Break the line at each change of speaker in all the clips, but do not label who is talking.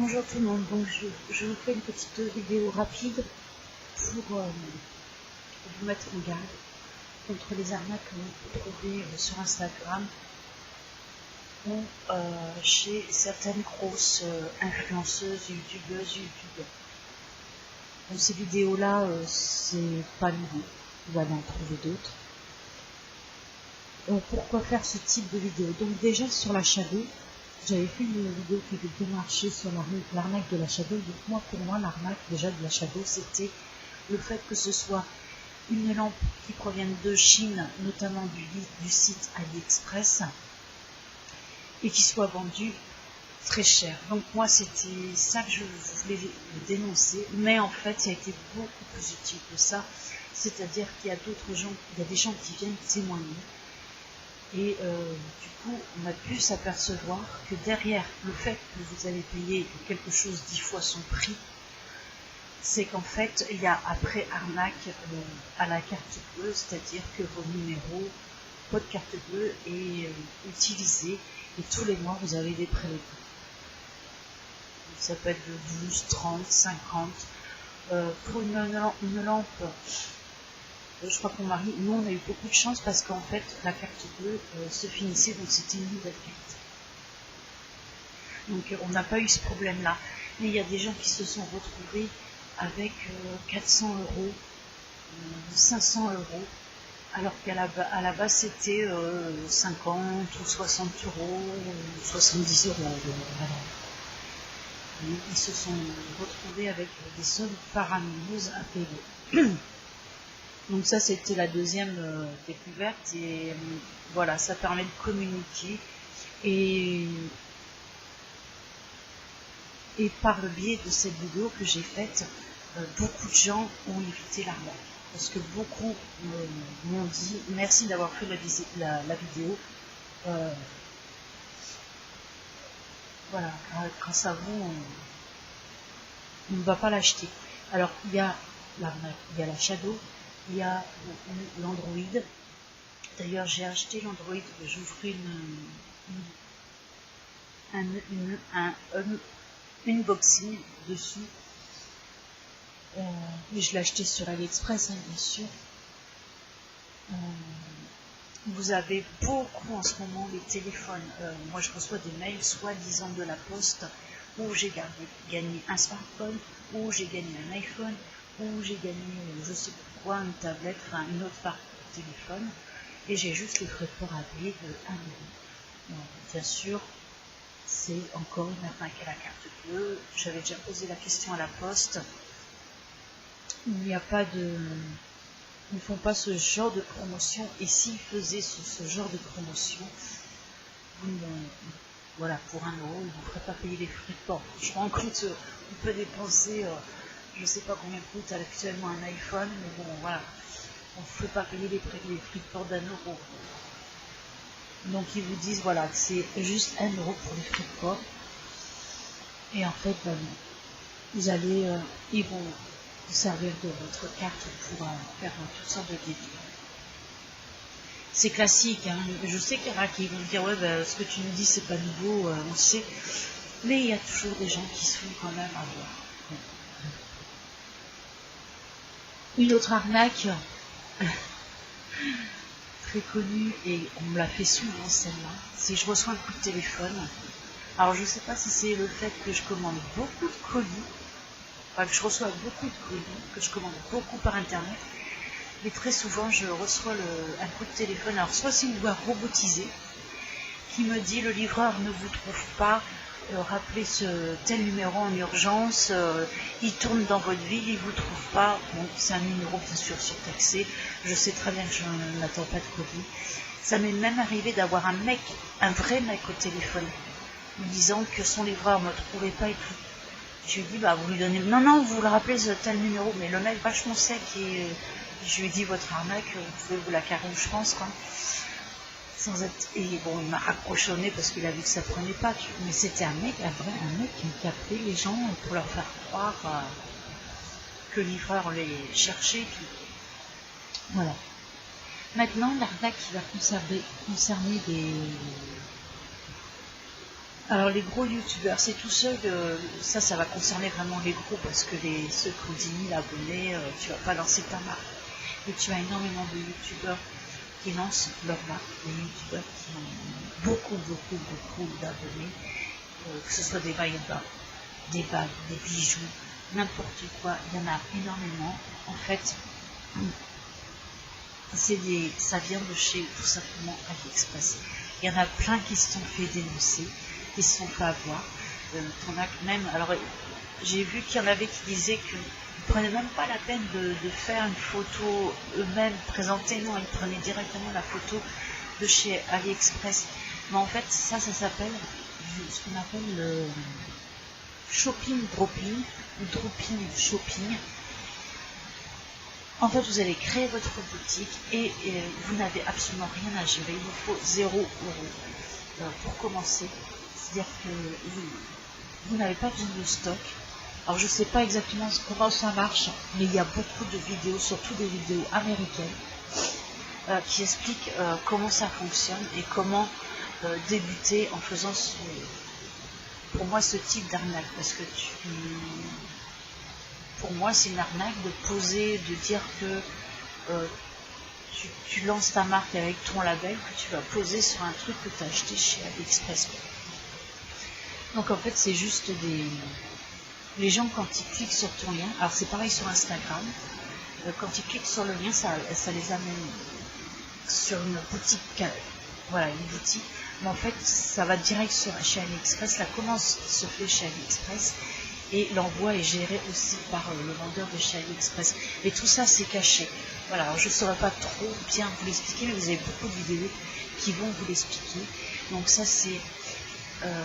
Bonjour tout le monde, donc je vous fais une petite vidéo rapide pour vous mettre en garde contre les arnaques que vous trouvez sur Instagram ou chez certaines grosses influenceuses, youtubeuses, youtubeurs. Donc ces vidéos-là, c'est pas nouveau, vous allez en trouver d'autres. Pourquoi faire ce type de vidéo? Donc déjà sur la Shadow, j'avais fait une vidéo qui avait bien marché sur l'arnaque de la Shadow. Donc pour moi, l'arnaque déjà de la Shadow, c'était le fait que ce soit une lampe qui provienne de Chine, notamment du site AliExpress, et qui soit vendue très cher. Donc moi, c'était ça que je voulais dénoncer, mais en fait, ça a été beaucoup plus utile que ça. C'est-à-dire qu'il y a d'autres gens, il y a des gens qui viennent témoigner. Et du coup, on a pu s'apercevoir que derrière le fait que vous allez payer quelque chose 10 fois son prix, c'est qu'en fait, il y a après arnaque à la carte bleue, c'est-à-dire que vos numéros, votre carte bleue est utilisée et tous les mois, vous avez des prélèvements. Ça peut être de 12, 30, 50. Pour une lampe, je crois qu'on marie, nous on a eu beaucoup de chance parce qu'en fait la carte bleue se finissait, donc c'était une nouvelle carte. Donc on n'a pas eu ce problème là. Mais il y a des gens qui se sont retrouvés avec 400 euros, 500 euros, alors qu'à la base c'était 50 ou 60 euros, 70 euros. Et ils se sont retrouvés avec des sommes faramineuses à payer. Donc ça, c'était la deuxième découverte et voilà, ça permet de communiquer et par le biais de cette vidéo que j'ai faite, beaucoup de gens ont évité l'arnaque. Parce que beaucoup m'ont dit merci d'avoir fait la vidéo. Voilà, grâce à vous, on ne va pas l'acheter. Alors, il y a l'arnaque, il y a la Shadow, il y a l'Android. D'ailleurs, j'ai acheté l'Android, je vous ferai un unboxing dessus. Mais je l'ai acheté sur AliExpress, hein, bien sûr. Vous avez beaucoup en ce moment les téléphones. Moi, je reçois des mails soi-disant de la poste où j'ai gagné un smartphone, où j'ai gagné un iPhone, où j'ai gagné, je sais pas quoi, une tablette, enfin une autre marque de téléphone, et j'ai juste les frais de port à payer de 1 €. Bien sûr, c'est encore une arnaque à la carte bleue. J'avais déjà posé la question à la poste. Il n'y a pas de... Ils ne font pas ce genre de promotion, et s'ils faisaient ce genre de promotion, voilà, pour 1 €, ils ne vous feraient pas payer les frais de port. Je me rends compte, on peut dépenser, je ne sais pas combien coûte actuellement un iPhone, mais bon, voilà, on ne fait pas payer les frais de port d'1 €. Donc ils vous disent, voilà, que c'est juste 1 € pour les frais de port. Et en fait, ils vont vous servir de votre carte pour faire toutes sortes de débits. C'est classique, hein. Je sais qu'il y en a qui vont dire, ouais, ce que tu nous dis, c'est pas nouveau, on sait. Mais il y a toujours des gens qui se font quand même avoir. Une autre arnaque très connue, et on me l'a fait souvent celle-là, c'est que je reçois un coup de téléphone. Alors je ne sais pas si c'est le fait que je commande beaucoup de colis, enfin que je reçois beaucoup de colis, que je commande beaucoup par internet, mais très souvent je reçois un coup de téléphone. Alors soit c'est une voix robotisée qui me dit le livreur ne vous trouve pas, rappelez ce tel numéro en urgence, il tourne dans votre ville, il ne vous trouve pas. Bon, c'est un numéro bien sûr surtaxé, je sais très bien que je n'attends pas de colis. Ça m'est même arrivé d'avoir un vrai mec au téléphone, me disant que son livreur ne me trouvait pas et tout. Je lui ai dit, vous lui donnez... Non, vous le rappelez ce tel numéro, mais le mec vachement sec, et je lui ai dit, votre arnaque, vous pouvez vous la carrer où je pense, quoi. Et bon, il m'a raccroché au nez parce qu'il a vu que ça prenait pas. Mais c'était un mec qui appelait les gens pour leur faire croire que le livreur les cherchait. Voilà. Maintenant, l'arnaque qui va concerner Alors les gros youtubeurs, c'est tout seul, ça va concerner vraiment les gros, parce que ceux qui ont 10 000 abonnés, tu vas pas lancer ta marque. Et tu as énormément de youtubeurs qui lancent leur marque, des youtubeurs qui ont beaucoup d'abonnés, que ce soit des maillots de bain, des bagues, des bijoux, n'importe quoi, il y en a énormément. En fait, ça vient de chez tout simplement AliExpress. Il y en a plein qui se sont fait dénoncer, qui se sont fait avoir. Même, alors j'ai vu qu'il y en avait qui disaient qu'ils ne prenaient même pas la peine de faire une photo eux-mêmes présentée, non, ils prenaient directement la photo de chez AliExpress. Mais en fait, ça s'appelle ce qu'on appelle le shopping dropping ou dropping shopping. En fait, vous allez créer votre boutique et vous n'avez absolument rien à gérer. Il vous faut 0 € pour commencer. C'est-à-dire que vous n'avez pas besoin de stock. Alors, je ne sais pas exactement comment ça marche, mais il y a beaucoup de vidéos, surtout des vidéos américaines, qui expliquent comment ça fonctionne et comment débuter en faisant pour moi ce type d'arnaque. Parce que pour moi, c'est une arnaque de poser, de dire que tu lances ta marque avec ton label, que tu vas poser sur un truc que tu as acheté chez AliExpress. Donc en fait, c'est juste les gens, quand ils cliquent sur ton lien, alors c'est pareil sur Instagram, quand ils cliquent sur le lien, ça les amène sur une boutique, voilà, une boutique, mais en fait, ça va direct chez AliExpress. La commande se fait chez AliExpress. Et l'envoi est géré aussi par le vendeur de chez AliExpress. Et tout ça, c'est caché. Voilà, alors je ne saurais pas trop bien vous l'expliquer, mais vous avez beaucoup de vidéos qui vont vous l'expliquer. Donc ça, c'est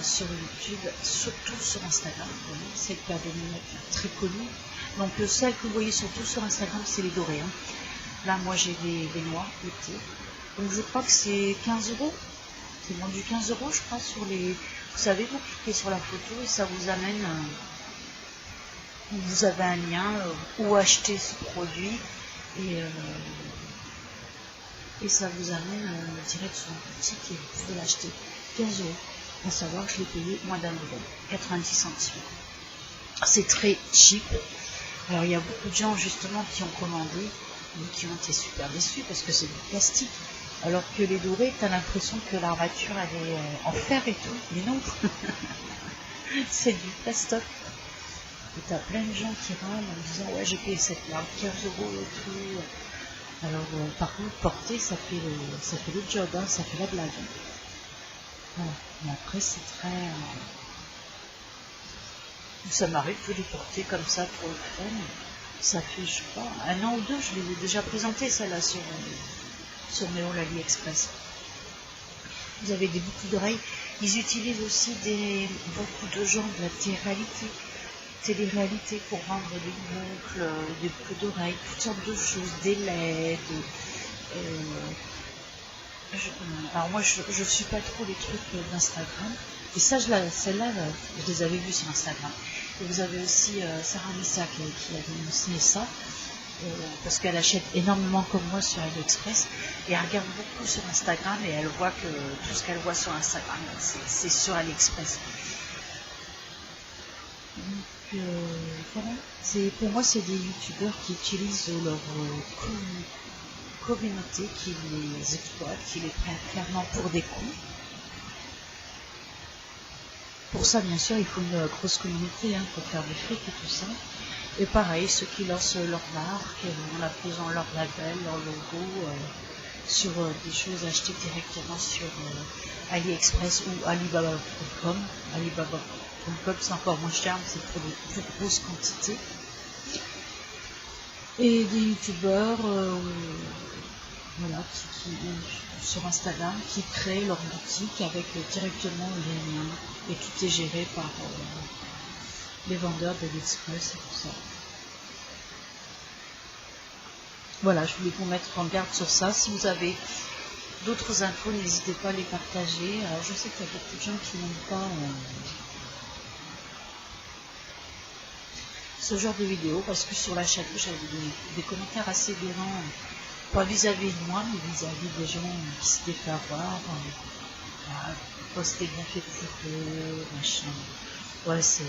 sur YouTube, surtout sur Instagram. Celle qui a des très connues. Donc celle que vous voyez surtout sur Instagram, c'est les dorés. Là, moi, j'ai des noirs côté. Donc je crois que c'est 15 €. C'est vendu 15 €, je crois, sur les... Vous savez, vous cliquez sur la photo et ça vous amène... vous avez un lien où acheter ce produit et ça vous amène direct sur une boutique et vous pouvez l'acheter 15 €. À savoir que je l'ai payé moins d'1 €, 90 centimes. C'est très cheap. Alors il y a beaucoup de gens justement qui ont commandé mais qui ont été super déçus parce que c'est du plastique. Alors que les dorés, tu as l'impression que l'armature elle est en fer et tout. Mais non, c'est du plastoc. Et t'as plein de gens qui râlent en disant ouais j'ai payé cette marque 15 € et tout. Alors par contre porter ça fait le job, hein, ça fait la blague. Voilà. Mais après c'est très... Ça m'arrive de les porter comme ça pour le fun. Ça fait je sais pas, 1 an ou 2, je l'ai déjà présenté celle-là sur mes hauls AliExpress. Vous avez des boucles d'oreilles. Ils utilisent aussi beaucoup de gens de la télé-réalité pour vendre des boucles d'oreilles, toutes sortes de choses, des LED. Alors moi je suis pas trop les trucs d'Instagram. Et ça, celle-là, je les avais vues sur Instagram. Et vous avez aussi Sarah Missa qui a dénoncé ça. Parce qu'elle achète énormément comme moi sur AliExpress et elle regarde beaucoup sur Instagram et elle voit que tout ce qu'elle voit sur Instagram c'est sur AliExpress. Donc voilà, pour moi c'est des youtubeurs qui utilisent leur communauté, qui les exploitent, qui les prennent clairement pour des cons. Pour ça bien sûr il faut une grosse communauté pour faire du fric et tout ça. Et pareil, ceux qui lancent leur marque en apposant leur label, leur logo sur des choses achetées directement sur AliExpress ou Alibaba.com. Alibaba.com c'est encore moins cher, mais c'est pour des plus grosses quantités. Et des youtubeurs voilà, qui sur Instagram qui créent leur boutique avec directement les liens et tout est géré par les vendeurs d'AliExpress et tout ça. Voilà, je voulais vous mettre en garde sur ça. Si vous avez d'autres infos, n'hésitez pas à les partager. Alors, je sais qu'il y a beaucoup de gens qui n'aiment pas ce genre de vidéo parce que sur la chaîne, j'avais des commentaires assez violents, pas vis-à-vis de moi, mais vis-à-vis des gens qui s'étaient fait avoir. voilà, poster bien fait de photos, machin. Ouais, c'est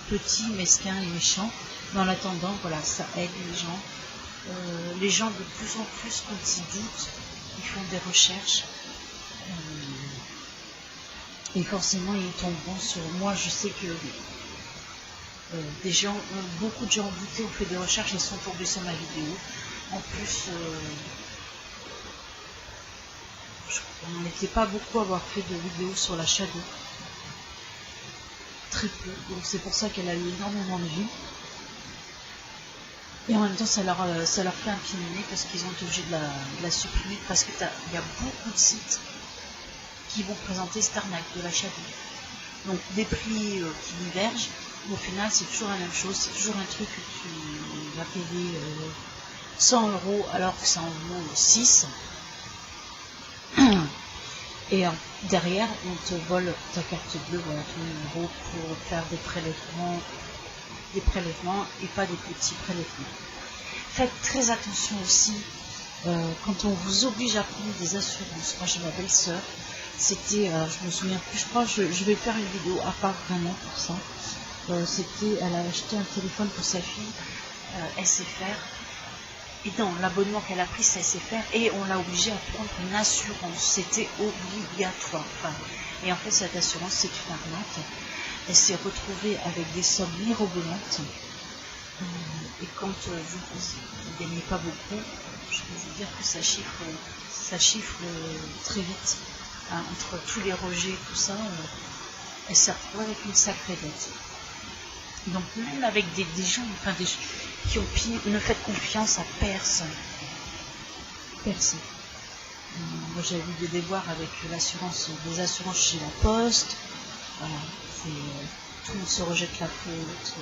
petit, mesquin et méchant. Mais en attendant, voilà, ça aide les gens. Les gens de plus en plus, quand ils doutent, ils font des recherches. Et forcément, ils tomberont sur moi. Je sais que des gens, beaucoup de gens ont douté, ont fait des recherches et sont tombés sur ma vidéo. En plus, on n'était pas beaucoup à avoir fait de vidéos sur la Shadow. Très peu. Donc c'est pour ça qu'elle a eu énormément de vues. Et en même temps, ça leur fait un pied de nez parce qu'ils ont été obligés de la supprimer parce qu'il y a beaucoup de sites qui vont présenter cette arnaque de la Shadow. Donc des prix qui divergent. Au final, c'est toujours la même chose. C'est toujours un truc que tu vas payer 100 € alors que ça en vaut 6. Et derrière, on te vole ta carte bleue, voilà, ton numéro pour faire des prélèvements et pas des petits prélèvements. Faites très attention aussi quand on vous oblige à prendre des assurances. Moi, j'ai ma belle-sœur, c'était, je me souviens plus, je crois, je vais faire une vidéo à part vraiment pour ça. Elle a acheté un téléphone pour sa fille, SFR. Et dans l'abonnement qu'elle a pris, c'est SFR, et on l'a obligée à prendre une assurance. C'était obligatoire. Enfin, et en fait, cette assurance, c'est une arnaque. Elle s'est retrouvée avec des sommes mirobolantes. Et quand vous ne gagnez pas beaucoup, je peux vous dire que ça chiffre très vite. Hein, entre tous les rejets et tout ça, elle s'est retrouvée avec une sacrée dette. Donc même avec des gens, enfin qui ont payé, ne faites confiance à personne. Personne. Moi j'avais vu des déboires avec des assurances chez la Poste. Voilà, tout le monde se rejette la faute.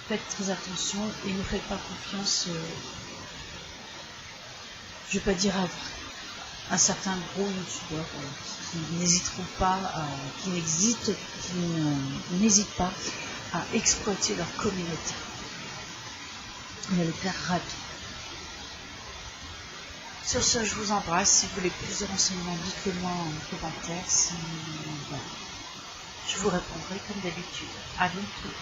Faites très attention et ne faites pas confiance. Je vais pas dire à certains gros youtubeurs qui n'hésiteront pas, qui n'hésitent pas à exploiter leur communauté et à le faire ravis. Sur ce, je vous embrasse. Si vous voulez plus de renseignements, dites-le moi en commentaire. Je vous répondrai comme d'habitude. À bientôt.